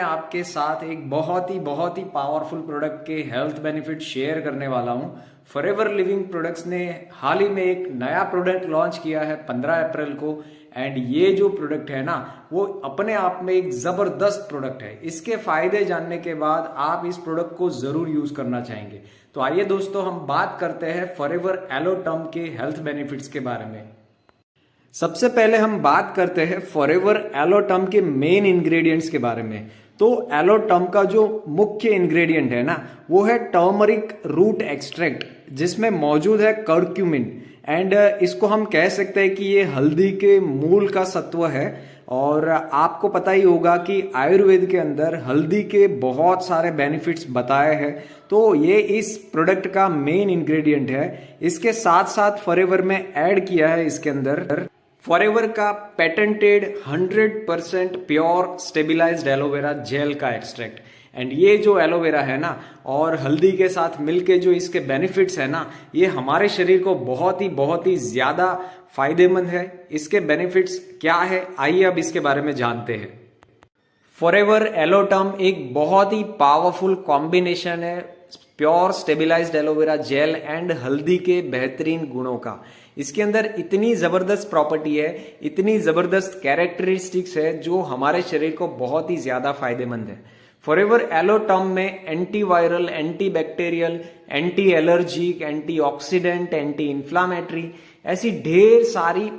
आपके साथ एक बहुत ही पावरफुल प्रोडक्ट के हेल्थ बेनिफिट शेयर करने वाला हूं। फॉरएवर लिविंग प्रोडक्ट्स ने हाल ही में एक नया प्रोडक्ट लॉन्च किया है 15 अप्रैल को। एंड ये जो प्रोडक्ट है ना, वो अपने आप में एक जबरदस्त प्रोडक्ट है। इसके फायदे जानने के बाद आप इस प्रोडक्ट को जरूर यूज करना चाहेंगे। तो आइए दोस्तों, हम बात करते हैं फॉरएवर एलोटर्म के हेल्थ बेनिफिट्स के बारे में। सबसे पहले हम बात करते हैं फॉरएवर एलोटर्म के मेन इंग्रेडिएंट्स के बारे में। तो एलोटर्म का जो मुख्य इंग्रेडिएंट है ना, वो है टर्मरिक रूट एक्सट्रैक्ट, जिसमें मौजूद है कर्क्यूमिन। एंड इसको हम कह सकते हैं कि ये हल्दी के मूल का सत्व है। और आपको पता ही होगा कि आयुर्वेद के अंदर हल्दी के बहुत सारे बेनिफिट्स बताए हैं। तो ये इस प्रोडक्ट का मेन इंग्रेडिएंट है। इसके साथ साथ फॉरएवर में ऐड किया है इसके अंदर फॉरएवर का patented 100% pure stabilised aloe vera gel का एक्सट्रैक्ट। एंड ये जो एलोवेरा है ना, और हल्दी के साथ मिलके जो इसके बेनिफिट्स है ना, ये हमारे शरीर को बहुत ही ज्यादा फायदेमंद है। इसके बेनिफिट्स क्या है, आइए अब इसके बारे में जानते हैं। फॉरएवर एलोटर्म एक बहुत ही पावरफुल कॉम्बिनेशन है pure stabilised aloe vera gel and हल्दी के बेहतरीन गुणों का। इसके अंदर इतनी जबरदस्त प्रॉपर्टी है, इतनी जबरदस्त कैरेक्टरिस्टिक्स है, जो हमारे शरीर को बहुत ही ज्यादा फायदेमंद है। फॉरएवर एलोटर्म में antiviral, antibacterial, anti allergic, antioxidant, anti inflammatory ऐसी ढेर सारी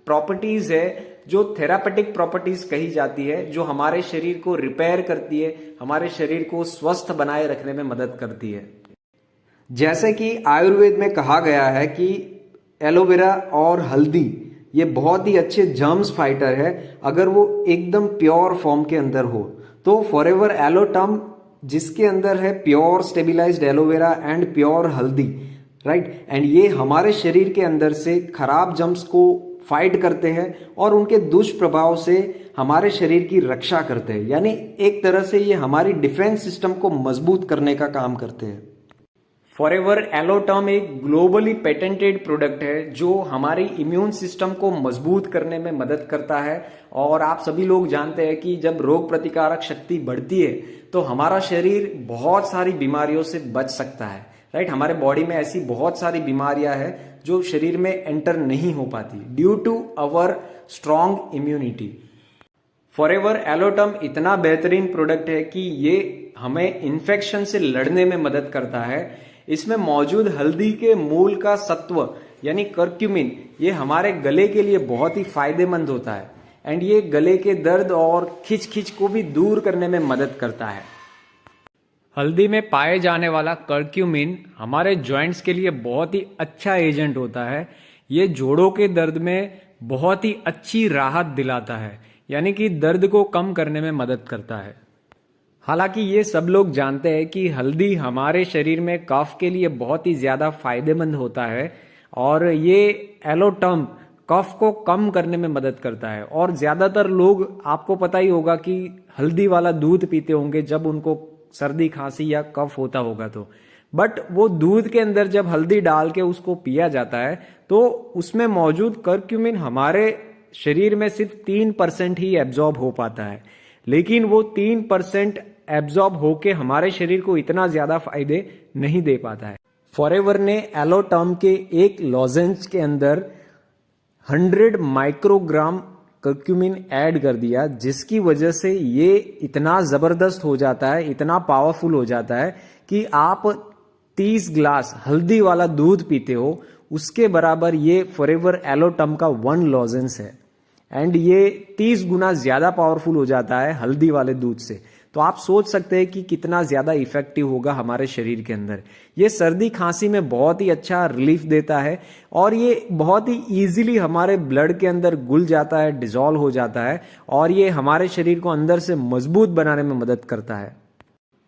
प्रॉपर्टीज है, जो थेरापेटिक प्रॉपर्टीज कही जाती है, जो हमारे शरीर को रिपेयर करती है, हमारे शरीर को स्वस्थ बनाए रखने में मदद करती है। जैसे कि आयुर्वेद में कहा गया है कि एलोवेरा और हल्दी ये बहुत ही अच्छे जर्म्स फाइटर है, अगर वो एकदम प्योर फॉर्म के अंदर हो। तो फॉरएवर एलोटर्म जिसके अंदर है pure stabilised aloe vera and pure हल्दी, राइट, एंड ये हमारे शरीर के अंदर से खराब जर्म्स को फाइट करते हैं और उनके दुष्प्रभाव से हमारे शरीर की रक्षा करते हैं। यानी एक तरह से ये हमारी डिफेंस सिस्टम को मजबूत करने का काम करते हैं। फॉरएवर एलोटर्म एक ग्लोबली पेटेंटेड प्रोडक्ट है, जो हमारी इम्यून सिस्टम को मजबूत करने में मदद करता है। और आप सभी लोग जानते हैं कि जब रोग प्रतिकारक शक्ति बढ़ती है, तो हमारा शरीर बहुत सारी बीमारियों से बच सकता है, राइट। हमारे बॉडी में ऐसी बहुत सारी बीमारियां हैं जो शरीर में एंटर नहीं हो पाती due to our strong immunity. Forever एलोटर्म इतना बेहतरीन प्रोडक्ट है कि ये हमें इन्फेक्शन से लड़ने में मदद करता है। इसमें मौजूद हल्दी के मूल का सत्व यानी कर्क्यूमिन, ये हमारे गले के लिए बहुत ही फायदेमंद होता है। एंड ये गले के दर्द और खिंच को भी दूर करने में मदद करता है। हल्दी में पाए जाने वाला कर्क्यूमिन हमारे जॉइंट्स के लिए बहुत ही अच्छा एजेंट होता है। ये जोड़ों के दर्द में बहुत ही अच्छी राहत दिलाता है, यानी कि दर्द को कम करने में मदद करता है। हालांकि ये सब लोग जानते हैं कि हल्दी हमारे शरीर में कफ के लिए बहुत ही ज्यादा फायदेमंद होता है, और ये एलोटर्म कफ को कम करने में मदद करता है। और ज्यादातर लोग, आपको पता ही होगा कि हल्दी वाला दूध पीते होंगे जब उनको सर्दी खांसी या कफ होता होगा तो। बट वो दूध के अंदर जब हल्दी डाल के उसको पिया जाता है, तो उसमें मौजूद कर्क्यूमिन हमारे शरीर में सिर्फ 3% ही एब्जॉर्ब हो पाता है। लेकिन वो 3% एब्जॉर्ब होके हमारे शरीर को इतना ज्यादा फायदे नहीं दे पाता है। फॉरएवर ने एलोटर्म के एक लॉजेंज के अंदर 100 माइक्रोग्राम कर्क्यूमिन ऐड कर दिया, जिसकी वजह से ये इतना जबरदस्त हो जाता है, इतना पावरफुल हो जाता है कि आप 30 ग्लास हल्दी वाला दूध पीते हो, उसके बराबर ये फॉरएवर एलोटर्म का 1 लॉजेंस है। एंड ये 30 गुना ज्यादा पावरफुल हो जाता है हल्दी वाले दूध से। तो आप सोच सकते हैं कि कितना ज्यादा इफेक्टिव होगा हमारे शरीर के अंदर। ये सर्दी खांसी में बहुत ही अच्छा रिलीफ देता है, और ये बहुत ही इजीली हमारे ब्लड के अंदर घुल जाता है, डिसॉल्व हो जाता है, और ये हमारे शरीर को अंदर से मजबूत बनाने में मदद करता है।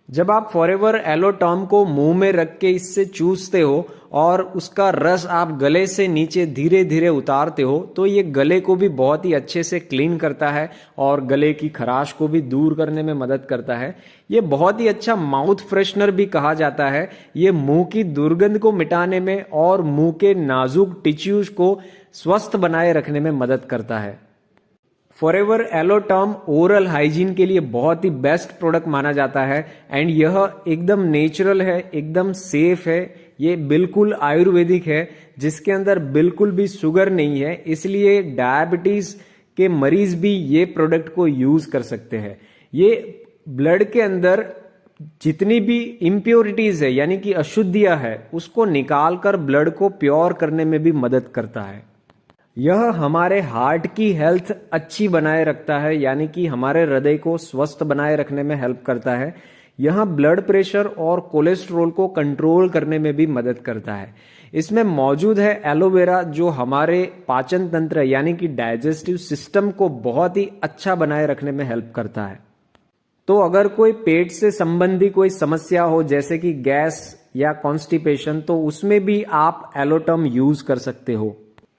जब आप फॉरएवर एलोटर्म को मुंह में रख के इससे चूसते हो और उसका रस आप गले से नीचे धीरे धीरे उतारते हो, तो ये गले को भी बहुत ही अच्छे से क्लीन करता है और गले की खराश को भी दूर करने में मदद करता है। ये बहुत ही अच्छा माउथ फ्रेशनर भी कहा जाता है। ये मुंह की दुर्गंध को मिटाने में और मुंह के नाजुक टिश्यूज को स्वस्थ बनाए रखने में मदद करता है। फॉरएवर एलो टर्म ओरल हाइजीन के लिए बहुत ही बेस्ट प्रोडक्ट माना जाता है एंड यह एकदम नेचुरल है, एकदम सेफ है, ये बिल्कुल आयुर्वेदिक है, जिसके अंदर बिल्कुल भी शुगर नहीं है, इसलिए डायबिटीज के मरीज भी ये प्रोडक्ट को यूज कर सकते हैं। ये ब्लड के अंदर जितनी भी इम्प्योरिटीज है यानी कि अशुद्धियां है उसको निकालकर ब्लड को प्योर करने में भी मदद करता है। यह हमारे हार्ट की हेल्थ अच्छी बनाए रखता है यानी कि हमारे हृदय को स्वस्थ बनाए रखने में हेल्प करता है। यह ब्लड प्रेशर और कोलेस्ट्रॉल को कंट्रोल करने में भी मदद करता है। इसमें मौजूद है एलोवेरा जो हमारे पाचन तंत्र यानी कि डाइजेस्टिव सिस्टम को बहुत ही अच्छा बनाए रखने में हेल्प करता है। तो अगर कोई पेट से संबंधी कोई समस्या हो जैसे कि गैस या कॉन्स्टिपेशन, तो उसमें भी आप एलोटर्म यूज कर सकते हो।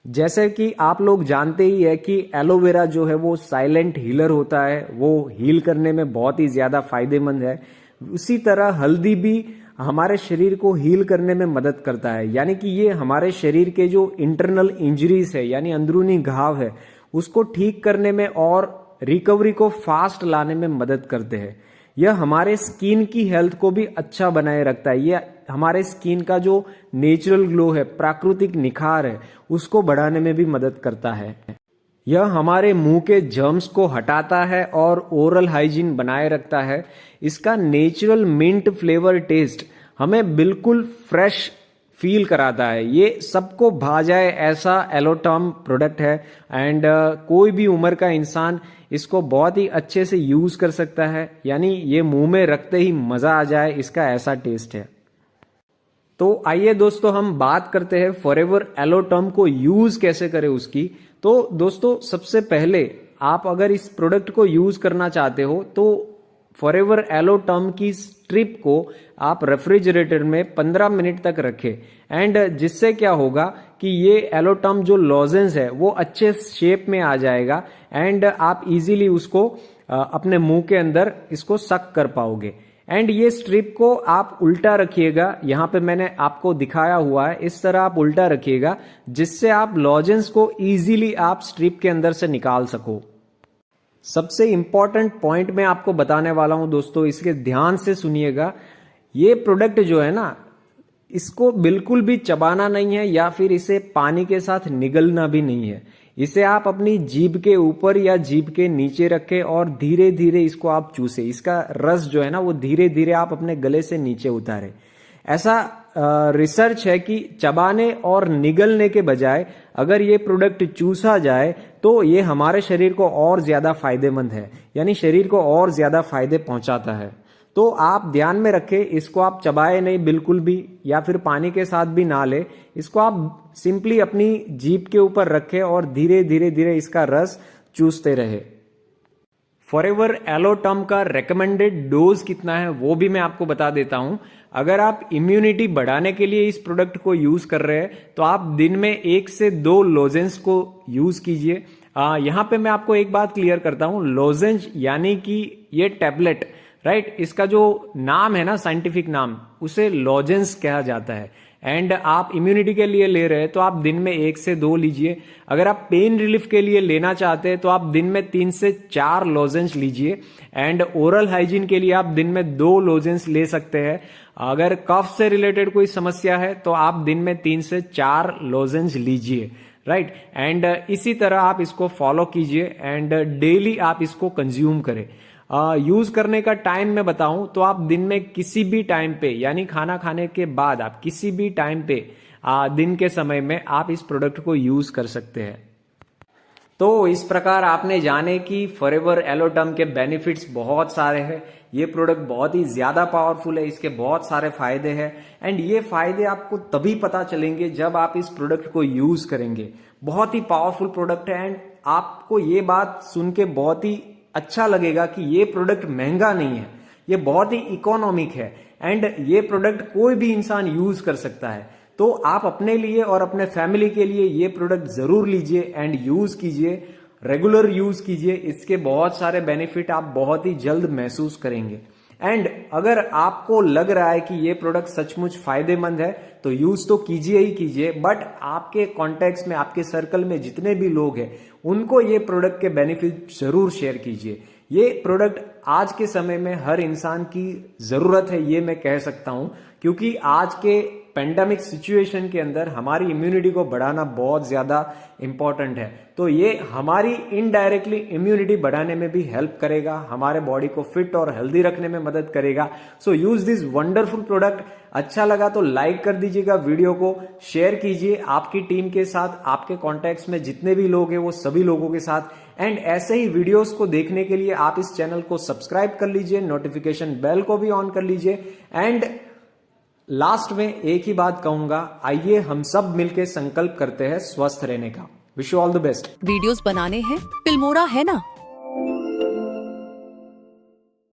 जैसे कि आप लोग जानते ही है कि एलोवेरा जो है वो साइलेंट हीलर होता है, वो हील करने में बहुत ही ज्यादा फायदेमंद है। उसी तरह हल्दी भी हमारे शरीर को हील करने में मदद करता है, यानी कि ये हमारे शरीर के जो इंटरनल इंजरीज है यानी अंदरूनी घाव है उसको ठीक करने में और रिकवरी को फास्ट लाने में मदद करते हैं। यह हमारे स्किन की हेल्थ को भी अच्छा बनाए रखता है। यह हमारे स्किन का जो नेचुरल ग्लो है, प्राकृतिक निखार है, उसको बढ़ाने में भी मदद करता है। यह हमारे मुंह के जर्म्स को हटाता है और ओरल हाइजीन बनाए रखता है। इसका नेचुरल मिंट फ्लेवर टेस्ट हमें बिल्कुल फ्रेश फील कराता है। ये सबको भा जाए ऐसा एलोटर्म प्रोडक्ट है एंड कोई भी उम्र का इंसान इसको बहुत ही अच्छे से यूज कर सकता है, यानी ये मुंह में रखते ही मजा आ जाए, इसका ऐसा टेस्ट है। तो आइए दोस्तों हम बात करते हैं फॉरएवर एलोटर्म को यूज कैसे करें उसकी। तो दोस्तों सबसे पहले आप अगर इस प्रोडक्ट को यूज करना चाहते हो तो फॉरएवर एलोटर्म की स्ट्रिप को आप रेफ्रिजरेटर में 15 मिनट तक रखें एंड जिससे क्या होगा कि ये एलोटर्म जो लॉजेंस है वो अच्छे शेप में आ जाएगा एंड आप इजीली उसको अपने मुंह के अंदर इसको सक कर पाओगे। एंड ये स्ट्रिप को आप उल्टा रखिएगा, यहाँ पे मैंने आपको दिखाया हुआ है, इस तरह आप उल्टा रखिएगा जिससे आप लॉजेंस को इजीली आप स्ट्रिप के अंदर से निकाल सको। सबसे इंपॉर्टेंट पॉइंट मैं आपको बताने वाला हूं दोस्तों, इसके ध्यान से सुनिएगा। ये प्रोडक्ट जो है ना, इसको बिल्कुल भी चबाना नहीं है या फिर इसे पानी के साथ निगलना भी नहीं है। इसे आप अपनी जीभ के ऊपर या जीभ के नीचे रखें और धीरे धीरे इसको आप चूसे। इसका रस जो है ना वो धीरे धीरे आप अपने गले से नीचे उतारे। ऐसा रिसर्च है कि चबाने और निगलने के बजाय अगर ये प्रोडक्ट चूसा जाए तो ये हमारे शरीर को और ज्यादा फायदेमंद है, यानी शरीर को और ज्यादा फायदे पहुंचाता है। तो आप ध्यान में रखें, इसको आप चबाए नहीं बिल्कुल भी या फिर पानी के साथ भी ना ले। इसको आप सिंपली अपनी जीभ के ऊपर रखें और धीरे धीरे धीरे इसका रस चूसते रहे। फॉरएवर एलोटर्म का रेकमेंडेड डोज कितना है वो भी मैं आपको बता देता हूं। अगर आप इम्यूनिटी बढ़ाने के लिए इस प्रोडक्ट को यूज कर रहे हैं तो आप दिन में 1 से 2 लोजेंस को यूज कीजिए। यहां पे मैं आपको एक बात क्लियर करता हूं, लोजेंस यानी कि ये टैबलेट, राइट, इसका जो नाम है ना, साइंटिफिक नाम, उसे लॉजेंस कहा जाता है। एंड आप इम्यूनिटी के लिए ले रहे हैं तो आप दिन में 1 से 2 लीजिए। अगर आप पेन रिलीफ के लिए लेना चाहते हैं तो आप दिन में 3 से 4 लॉजेंस लीजिए। एंड ओरल हाइजीन के लिए आप दिन में 2 लॉजेंस ले सकते हैं। अगर कफ से रिलेटेड कोई समस्या है तो आप दिन में 3 से 4 लॉजेंस लीजिए, राइट। एंड इसी तरह आप इसको फॉलो कीजिए एंड डेली आप इसको कंज्यूम करें। यूज करने का टाइम मैं बताऊं तो आप दिन में किसी भी टाइम पे, यानी खाना खाने के बाद आप किसी भी टाइम पे दिन के समय में आप इस प्रोडक्ट को यूज कर सकते हैं। तो इस प्रकार आपने जाने कि फॉरएवर एलोटर्म के बेनिफिट्स बहुत सारे हैं। ये प्रोडक्ट बहुत ही ज्यादा पावरफुल है, इसके बहुत सारे फायदे हैं एंड ये फायदे आपको तभी पता चलेंगे जब आप इस प्रोडक्ट को यूज करेंगे। बहुत ही पावरफुल प्रोडक्ट है एंड आपको ये बात सुन के बहुत ही अच्छा लगेगा कि ये प्रोडक्ट महंगा नहीं है, ये बहुत ही इकोनॉमिक है एंड ये प्रोडक्ट कोई भी इंसान यूज कर सकता है। तो आप अपने लिए और अपने फैमिली के लिए ये प्रोडक्ट जरूर लीजिए एंड यूज कीजिए, रेगुलर यूज कीजिए। इसके बहुत सारे बेनिफिट आप बहुत ही जल्द महसूस करेंगे। एंड अगर आपको लग रहा है कि ये प्रोडक्ट सचमुच फायदेमंद है तो यूज तो कीजिए ही कीजिए, बट आपके कॉन्टेक्ट्स में, आपके सर्कल में जितने भी लोग हैं उनको ये प्रोडक्ट के बेनिफिट जरूर शेयर कीजिए। ये प्रोडक्ट आज के समय में हर इंसान की जरूरत है, ये मैं कह सकता हूं, क्योंकि आज के पेंडेमिक सिचुएशन के अंदर हमारी इम्यूनिटी को बढ़ाना बहुत ज्यादा इंपॉर्टेंट है। तो ये हमारी इनडायरेक्टली इम्यूनिटी बढ़ाने में भी हेल्प करेगा, हमारे बॉडी को फिट और हेल्दी रखने में मदद करेगा। सो यूज दिस वंडरफुल प्रोडक्ट। अच्छा लगा तो लाइक कर दीजिएगा, वीडियो को शेयर कीजिए आपकी टीम के साथ, आपके कॉन्टैक्ट्स में जितने भी लोग हैं वो सभी लोगों के साथ। एंड ऐसे ही वीडियोस को देखने के लिए आप इस चैनल को सब्सक्राइब कर लीजिए, नोटिफिकेशन बेल को भी ऑन कर लीजिए। एंड लास्ट में एक ही बात कहूंगा, आइए हम सब मिलकर संकल्प करते हैं स्वस्थ रहने का। Wish you all the best. Videos बनाने हैं, फिल्मोरा है ना।